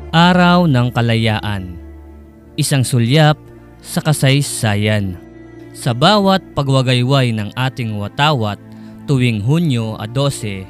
Araw ng Kalayaan, isang sulyap sa kasaysayan. Sa bawat pagwagayway ng ating watawat tuwing Hunyo 12,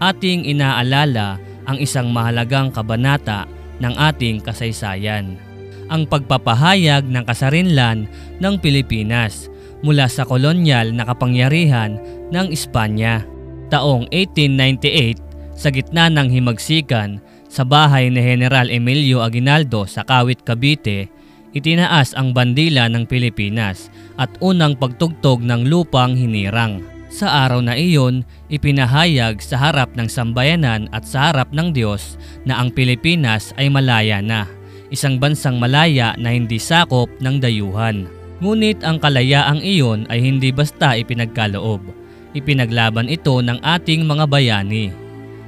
ating inaalala ang isang mahalagang kabanata ng ating kasaysayan, ang pagpapahayag ng kasarinlan ng Pilipinas mula sa kolonyal na kapangyarihan ng Espanya. Taong 1898, sa gitna ng himagsikan sa bahay ni General Emilio Aguinaldo sa Kawit, Cavite, itinaas ang bandila ng Pilipinas at unang pagtugtog ng lupang hinirang. Sa araw na iyon, ipinahayag sa harap ng sambayanan at sa harap ng Diyos na ang Pilipinas ay malaya na, isang bansang malaya na hindi sakop ng dayuhan. Ngunit ang kalayaang iyon ay hindi basta ipinagkaloob. Ipinaglaban ito ng ating mga bayani: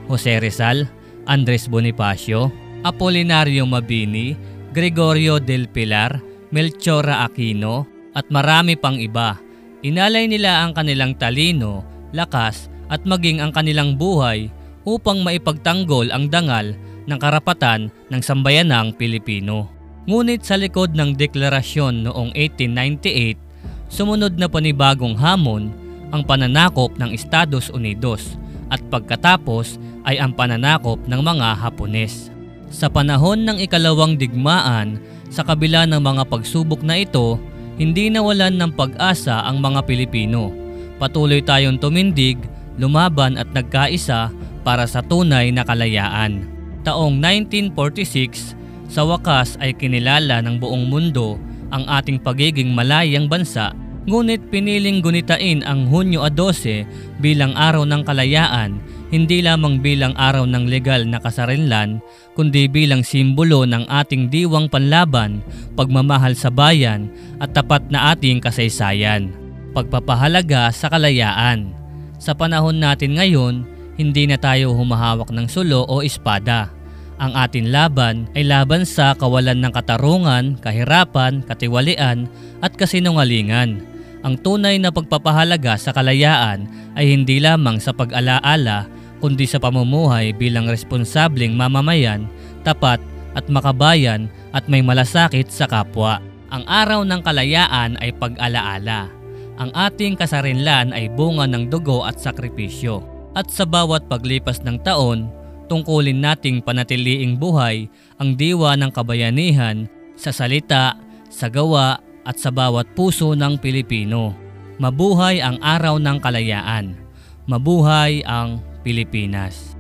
Jose Rizal, Andres Bonifacio, Apolinario Mabini, Gregorio del Pilar, Melchora Aquino at marami pang iba. Inalay nila ang kanilang talino, lakas at maging ang kanilang buhay upang maipagtanggol ang dangal ng karapatan ng sambayanang Pilipino. Ngunit sa likod ng deklarasyon noong 1898, sumunod na panibagong hamon ang pananakop ng Estados Unidos at pagkatapos ay ang pananakop ng mga Hapones. Sa panahon ng ikalawang digmaan, sa kabila ng mga pagsubok na ito, hindi nawalan ng pag-asa ang mga Pilipino. Patuloy tayong tumindig, lumaban at nagkaisa para sa tunay na kalayaan. Taong 1946, sa wakas ay kinilala ng buong mundo ang ating pagiging malayang bansa. Ngunit piniling gunitain ang Hunyo 12 bilang araw ng kalayaan, hindi lamang bilang araw ng legal na kasarinlan, kundi bilang simbolo ng ating diwang panlaban, pagmamahal sa bayan at tapat na ating kasaysayan. Pagpapahalaga sa kalayaan. Sa panahon natin ngayon, hindi na tayo humahawak ng sulo o espada. Ang ating laban ay laban sa kawalan ng katarungan, kahirapan, katiwalian at kasinungalingan. Ang tunay na pagpapahalaga sa kalayaan ay hindi lamang sa pag-alaala kundi sa pamumuhay bilang responsableng mamamayan, tapat at makabayan at may malasakit sa kapwa. Ang araw ng kalayaan ay pag-alaala. Ang ating kasarinlan ay bunga ng dugo at sakripisyo. At sa bawat paglipas ng taon, tungkulin nating panatiliing buhay ang diwa ng kabayanihan sa salita, sa gawa at sa bawat puso ng Pilipino. Mabuhay ang araw ng kalayaan. Mabuhay ang Pilipinas.